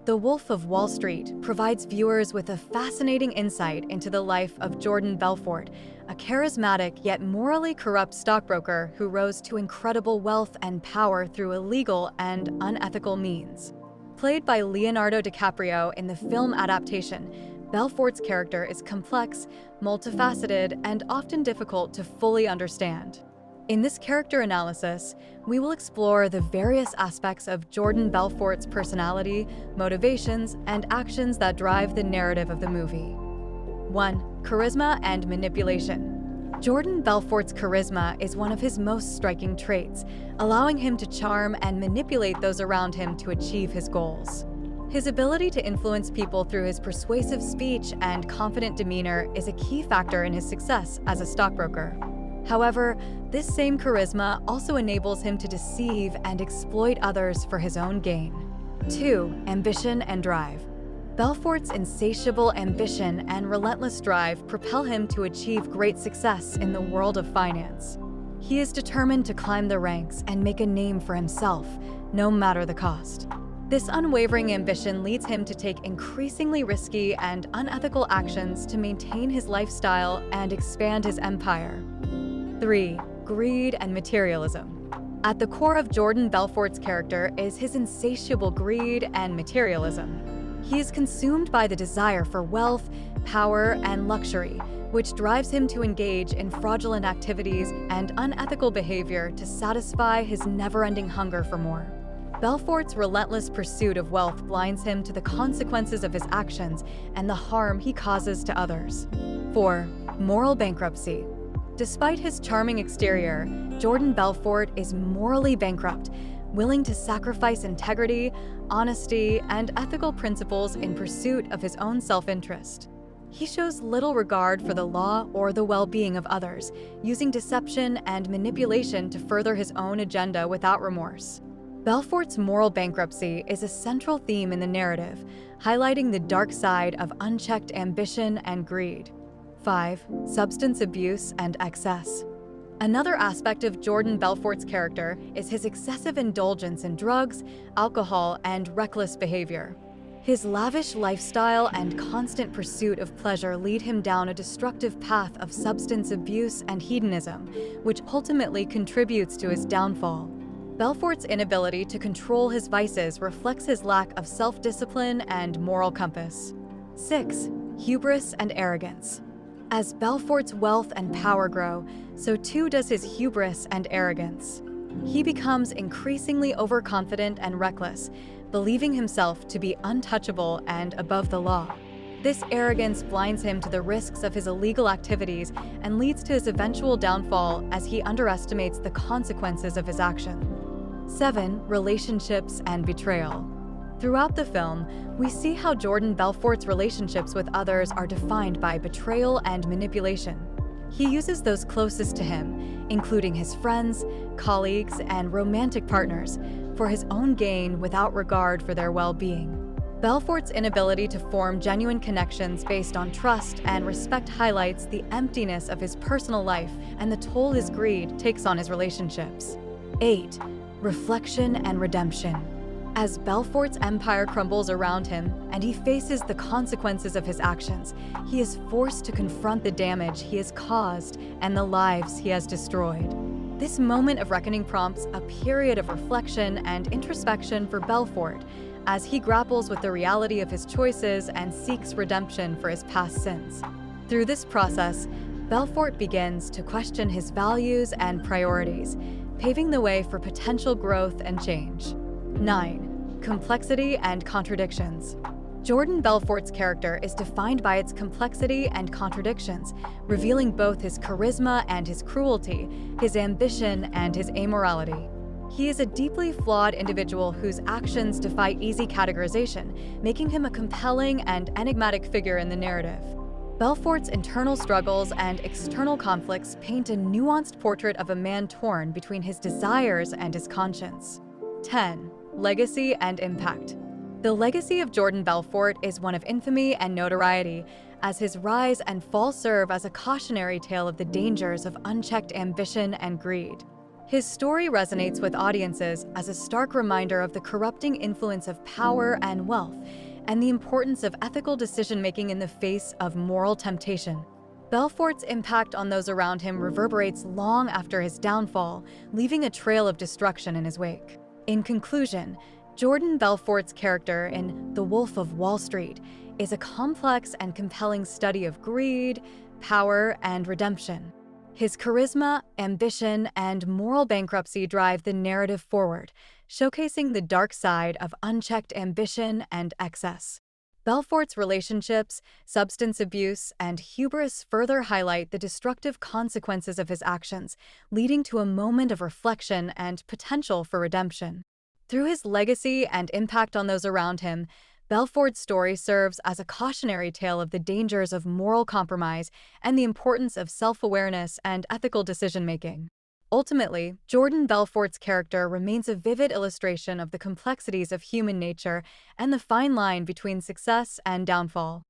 The Wolf of Wall Street provides viewers with a fascinating insight into the life of Jordan Belfort, a charismatic yet morally corrupt stockbroker who rose to incredible wealth and power through illegal and unethical means. Played by Leonardo DiCaprio in the film adaptation, Belfort's character is complex, multifaceted, and often difficult to fully understand. In this character analysis, we will explore the various aspects of Jordan Belfort's personality, motivations, and actions that drive the narrative of the movie. 1. Charisma and manipulation. Jordan Belfort's charisma is one of his most striking traits, allowing him to charm and manipulate those around him to achieve his goals. His ability to influence people through his persuasive speech and confident demeanor is a key factor in his success as a stockbroker. However, this same charisma also enables him to deceive and exploit others for his own gain. 2. Ambition and drive. Belfort's insatiable ambition and relentless drive propel him to achieve great success in the world of finance. He is determined to climb the ranks and make a name for himself, no matter the cost. This unwavering ambition leads him to take increasingly risky and unethical actions to maintain his lifestyle and expand his empire. 3. Greed and materialism. At the core of Jordan Belfort's character is his insatiable greed and materialism. He is consumed by the desire for wealth, power, and luxury, which drives him to engage in fraudulent activities and unethical behavior to satisfy his never-ending hunger for more. Belfort's relentless pursuit of wealth blinds him to the consequences of his actions and the harm he causes to others. 4. Moral bankruptcy. Despite his charming exterior, Jordan Belfort is morally bankrupt, willing to sacrifice integrity, honesty, and ethical principles in pursuit of his own self-interest. He shows little regard for the law or the well-being of others, using deception and manipulation to further his own agenda without remorse. Belfort's moral bankruptcy is a central theme in the narrative, highlighting the dark side of unchecked ambition and greed. 5. Substance abuse and excess. Another aspect of Jordan Belfort's character is his excessive indulgence in drugs, alcohol, and reckless behavior. His lavish lifestyle and constant pursuit of pleasure lead him down a destructive path of substance abuse and hedonism, which ultimately contributes to his downfall. Belfort's inability to control his vices reflects his lack of self-discipline and moral compass. 6. Hubris and arrogance. As Belfort's wealth and power grow, so too does his hubris and arrogance. He becomes increasingly overconfident and reckless, believing himself to be untouchable and above the law. This arrogance blinds him to the risks of his illegal activities and leads to his eventual downfall as he underestimates the consequences of his action. 7. Relationships and betrayal. Throughout the film, we see how Jordan Belfort's relationships with others are defined by betrayal and manipulation. He uses those closest to him, including his friends, colleagues, and romantic partners, for his own gain without regard for their well-being. Belfort's inability to form genuine connections based on trust and respect highlights the emptiness of his personal life and the toll his greed takes on his relationships. 8. Reflection and redemption. As Belfort's empire crumbles around him and he faces the consequences of his actions, he is forced to confront the damage he has caused and the lives he has destroyed. This moment of reckoning prompts a period of reflection and introspection for Belfort as he grapples with the reality of his choices and seeks redemption for his past sins. Through this process, Belfort begins to question his values and priorities, paving the way for potential growth and change. 9. Complexity and contradictions. Jordan Belfort's character is defined by its complexity and contradictions, revealing both his charisma and his cruelty, his ambition and his amorality. He is a deeply flawed individual whose actions defy easy categorization, making him a compelling and enigmatic figure in the narrative. Belfort's internal struggles and external conflicts paint a nuanced portrait of a man torn between his desires and his conscience. 10. Legacy and impact. The legacy of Jordan Belfort is one of infamy and notoriety, as his rise and fall serve as a cautionary tale of the dangers of unchecked ambition and greed. His story resonates with audiences as a stark reminder of the corrupting influence of power and wealth, and the importance of ethical decision-making in the face of moral temptation. Belfort's impact on those around him reverberates long after his downfall, leaving a trail of destruction in his wake. In conclusion, Jordan Belfort's character in The Wolf of Wall Street is a complex and compelling study of greed, power, and redemption. His charisma, ambition, and moral bankruptcy drive the narrative forward, showcasing the dark side of unchecked ambition and excess. Belfort's relationships, substance abuse, and hubris further highlight the destructive consequences of his actions, leading to a moment of reflection and potential for redemption. Through his legacy and impact on those around him, Belfort's story serves as a cautionary tale of the dangers of moral compromise and the importance of self-awareness and ethical decision-making. Ultimately, Jordan Belfort's character remains a vivid illustration of the complexities of human nature and the fine line between success and downfall.